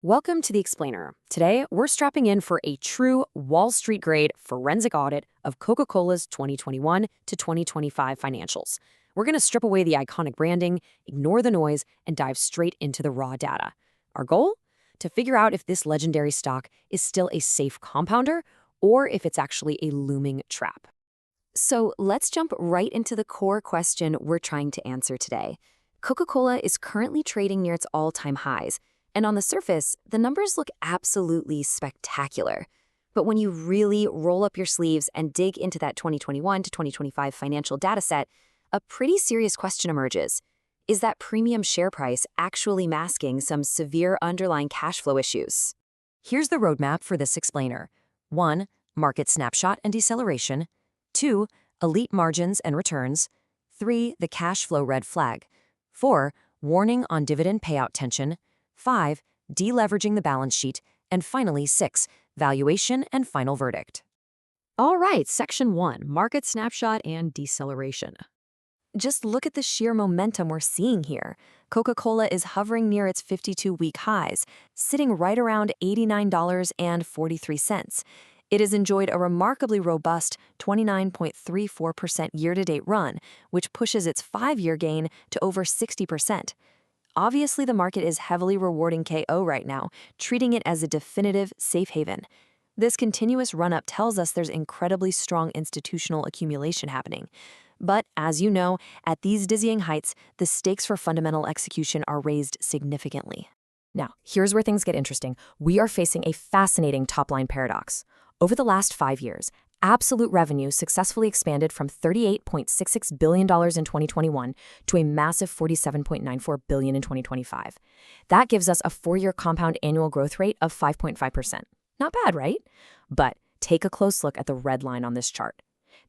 Welcome to The Explainer. Today, we're strapping in for a true Wall Street grade forensic audit of Coca-Cola's 2021 to 2025 financials. We're going to strip away the iconic branding, ignore the noise, and dive straight into the raw data. Our goal? To figure out if this legendary stock is still a safe compounder or if it's actually a looming trap. So let's jump right into the core question we're trying to answer today. Coca-Cola is currently trading near its all-time highs. And on the surface, the numbers look absolutely spectacular. But when you really roll up your sleeves and dig into that 2021 to 2025 financial data set, a pretty serious question emerges. Is that premium share price actually masking some severe underlying cash flow issues? Here's the roadmap for this explainer. 1. Market snapshot and deceleration. 2. Elite margins and returns. 3. The cash flow red flag. 4. Warning on dividend payout tension. 5. Deleveraging the balance sheet. And finally, 6. Valuation and final verdict. All right, Section 1, Market Snapshot and Deceleration. Just look at the sheer momentum we're seeing here. Coca-Cola is hovering near its 52-week highs, sitting right around $89.43. It has enjoyed a remarkably robust 29.34% year-to-date run, which pushes its 5-year gain to over 60%. Obviously, the market is heavily rewarding KO right now, treating it as a definitive safe haven. This continuous run-up tells us there's incredibly strong institutional accumulation happening. But, as you know, at these dizzying heights, the stakes for fundamental execution are raised significantly. Now, here's where things get interesting. We are facing a fascinating top-line paradox. Over the last 5 years, absolute revenue successfully expanded from $38.66 billion in 2021 to a massive $47.94 billion in 2025. That gives us a 4-year compound annual growth rate of 5.5%. Not bad, right? But take a close look at the red line on this chart.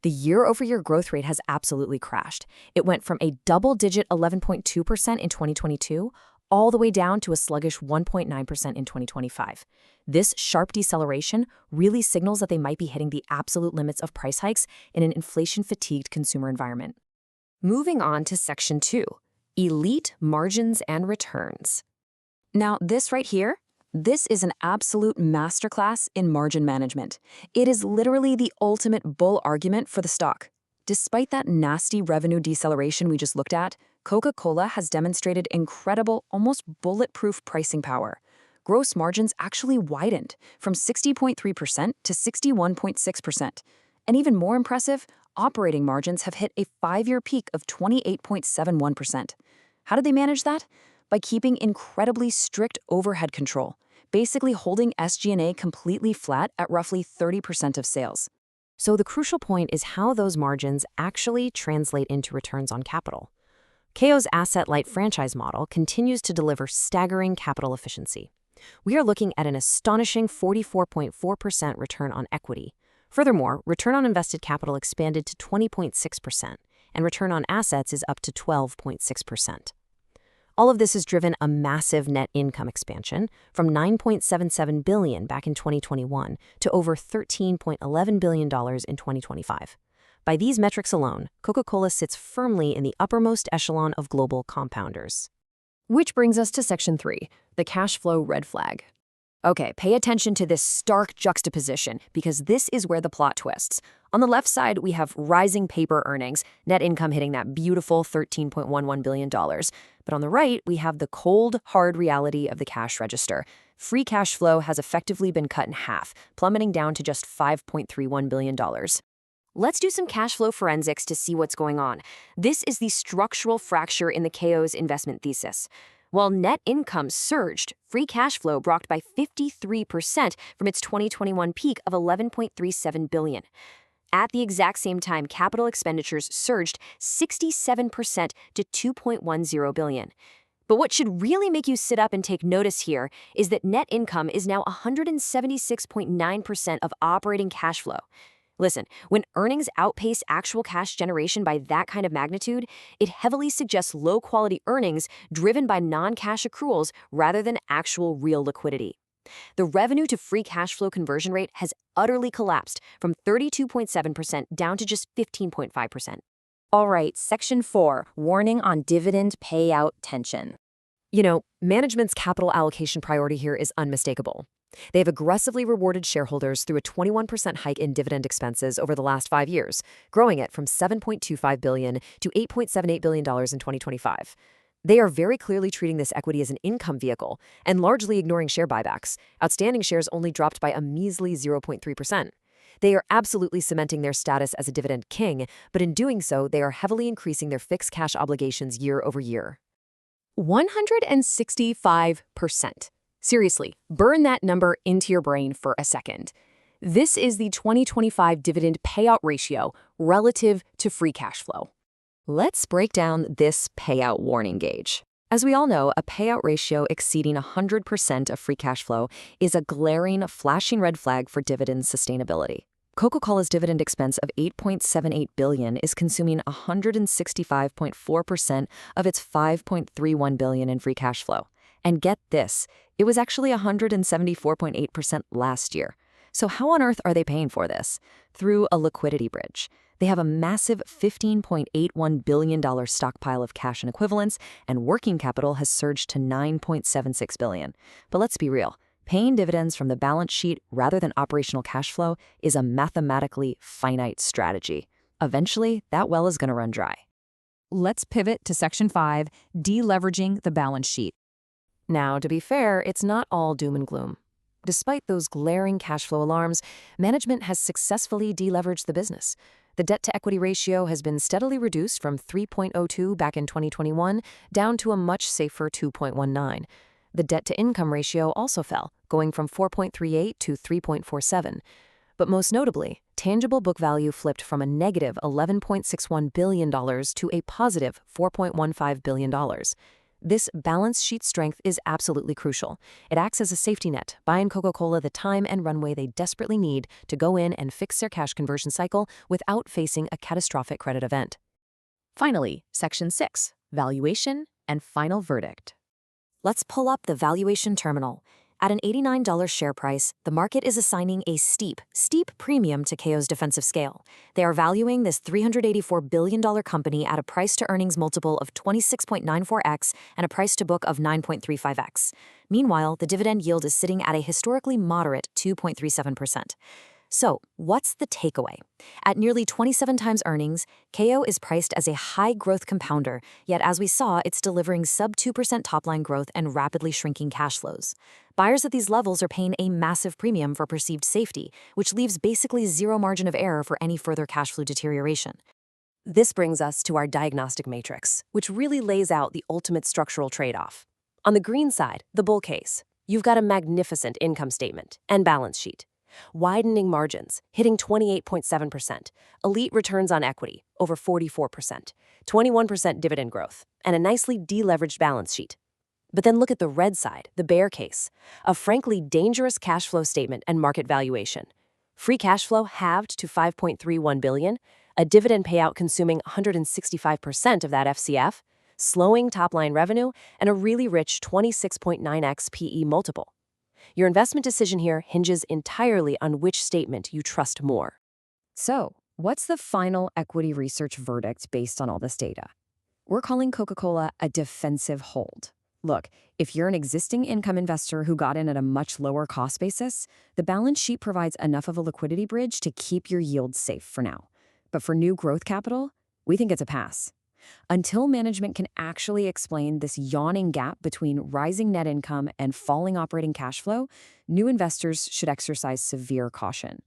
The year-over-year growth rate has absolutely crashed. It went from a double-digit 11.2% in 2022 all the way down to a sluggish 1.9% in 2025. This sharp deceleration really signals that they might be hitting the absolute limits of price hikes in an inflation-fatigued consumer environment. Moving on to Section 2, Elite Margins and Returns. Now, this right here, this is an absolute masterclass in margin management. It is literally the ultimate bull argument for the stock. Despite that nasty revenue deceleration we just looked at, Coca-Cola has demonstrated incredible, almost bulletproof pricing power. Gross margins actually widened from 60.3% to 61.6%. And even more impressive, operating margins have hit a 5-year peak of 28.71%. How did they manage that? By keeping incredibly strict overhead control, basically holding SG&A completely flat at roughly 30% of sales. So the crucial point is how those margins actually translate into returns on capital. KO's asset-light franchise model continues to deliver staggering capital efficiency. We are looking at an astonishing 44.4% return on equity. Furthermore, return on invested capital expanded to 20.6%, and return on assets is up to 12.6%. All of this has driven a massive net income expansion from $9.77 billion back in 2021 to over $13.11 billion in 2025. By these metrics alone, Coca-Cola sits firmly in the uppermost echelon of global compounders. Which brings us to Section 3, the cash flow red flag. Okay, pay attention to this stark juxtaposition because this is where the plot twists. On the left side, we have rising paper earnings, net income hitting that beautiful $13.11 billion. But on the right, we have the cold, hard reality of the cash register. Free cash flow has effectively been cut in half, plummeting down to just $5.31 billion. Let's do some cash flow forensics to see what's going on. This is the structural fracture in the KO's investment thesis. While net income surged, free cash flow dropped by 53% from its 2021 peak of $11.37 billion. At the exact same time, capital expenditures surged 67% to $2.10 billion. But what should really make you sit up and take notice here is that net income is now 176.9% of operating cash flow. Listen, when earnings outpace actual cash generation by that kind of magnitude, it heavily suggests low-quality earnings driven by non-cash accruals rather than actual real liquidity. The revenue to free cash flow conversion rate has utterly collapsed from 32.7% down to just 15.5%. All right, Section 4, Warning on Dividend Payout Tension. Management's capital allocation priority here is unmistakable. They have aggressively rewarded shareholders through a 21% hike in dividend expenses over the last 5 years, growing it from $7.25 billion to $8.78 billion in 2025. They are very clearly treating this equity as an income vehicle and largely ignoring share buybacks. Outstanding shares only dropped by a measly 0.3%. They are absolutely cementing their status as a dividend king, but in doing so, they are heavily increasing their fixed cash obligations year over year. 165%. Seriously, burn that number into your brain for a second. This is the 2025 dividend payout ratio relative to free cash flow. Let's break down this payout warning gauge. As we all know, a payout ratio exceeding 100% of free cash flow is a glaring, flashing red flag for dividend sustainability. Coca-Cola's dividend expense of $8.78 billion is consuming 165.4% of its $5.31 billion in free cash flow. And get this, it was actually 174.8% last year. So how on earth are they paying for this? Through a liquidity bridge. They have a massive $15.81 billion stockpile of cash and equivalents, and working capital has surged to $9.76 billion. But let's be real. Paying dividends from the balance sheet rather than operational cash flow is a mathematically finite strategy. Eventually, that well is going to run dry. Let's pivot to Section 5, deleveraging the balance sheet. Now, to be fair, it's not all doom and gloom. Despite those glaring cash flow alarms, management has successfully deleveraged the business. The debt-to-equity ratio has been steadily reduced from 3.02 back in 2021 down to a much safer 2.19. The debt-to-income ratio also fell, going from 4.38 to 3.47. But most notably, tangible book value flipped from a negative $11.61 billion to a positive $4.15 billion. This balance sheet strength is absolutely crucial. It acts as a safety net, buying Coca-Cola the time and runway they desperately need to go in and fix their cash conversion cycle without facing a catastrophic credit event. Finally, Section 6, valuation and final verdict. Let's pull up the valuation terminal. At an $89 share price, the market is assigning a steep premium to KO's defensive scale. They are valuing this $384 billion company at a price-to-earnings multiple of 26.94x and a price-to-book of 9.35x. Meanwhile, the dividend yield is sitting at a historically moderate 2.37%. So, what's the takeaway? At nearly 27 times earnings, KO is priced as a high-growth compounder, yet as we saw, it's delivering sub-2% top-line growth and rapidly shrinking cash flows. Buyers at these levels are paying a massive premium for perceived safety, which leaves basically zero margin of error for any further cash flow deterioration. This brings us to our diagnostic matrix, which really lays out the ultimate structural trade-off. On the green side, the bull case, you've got a magnificent income statement and balance sheet. Widening margins, hitting 28.7%, elite returns on equity, over 44%, 21% dividend growth, and a nicely deleveraged balance sheet. But then look at the red side, the bear case, a frankly dangerous cash flow statement and market valuation. Free cash flow halved to $5.31 billion, a dividend payout consuming 165% of that FCF, slowing top-line revenue, and a really rich 26.9x PE multiple. Your investment decision here hinges entirely on which statement you trust more. So, what's the final equity research verdict based on all this data? We're calling Coca-Cola a defensive hold. Look, if you're an existing income investor who got in at a much lower cost basis, the balance sheet provides enough of a liquidity bridge to keep your yields safe for now. But for new growth capital, we think it's a pass. Until management can actually explain this yawning gap between rising net income and falling operating cash flow, new investors should exercise severe caution.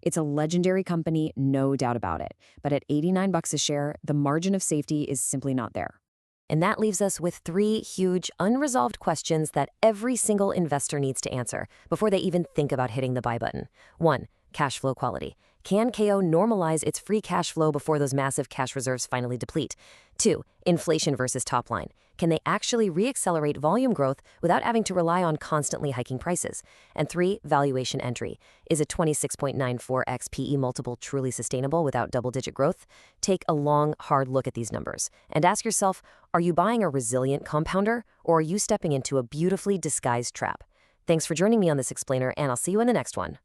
It's a legendary company, no doubt about it, but at $89 a share, the margin of safety is simply not there. And that leaves us with 3 huge, unresolved questions that every single investor needs to answer before they even think about hitting the buy button. 1. Cash flow quality. Can KO normalize its free cash flow before those massive cash reserves finally deplete? 2. Inflation versus top line. Can they actually re-accelerate volume growth without having to rely on constantly hiking prices? And 3. Valuation entry. Is a 26.94x PE multiple truly sustainable without double-digit growth? Take a long, hard look at these numbers and ask yourself, are you buying a resilient compounder or are you stepping into a beautifully disguised trap? Thanks for joining me on this explainer, and I'll see you in the next one.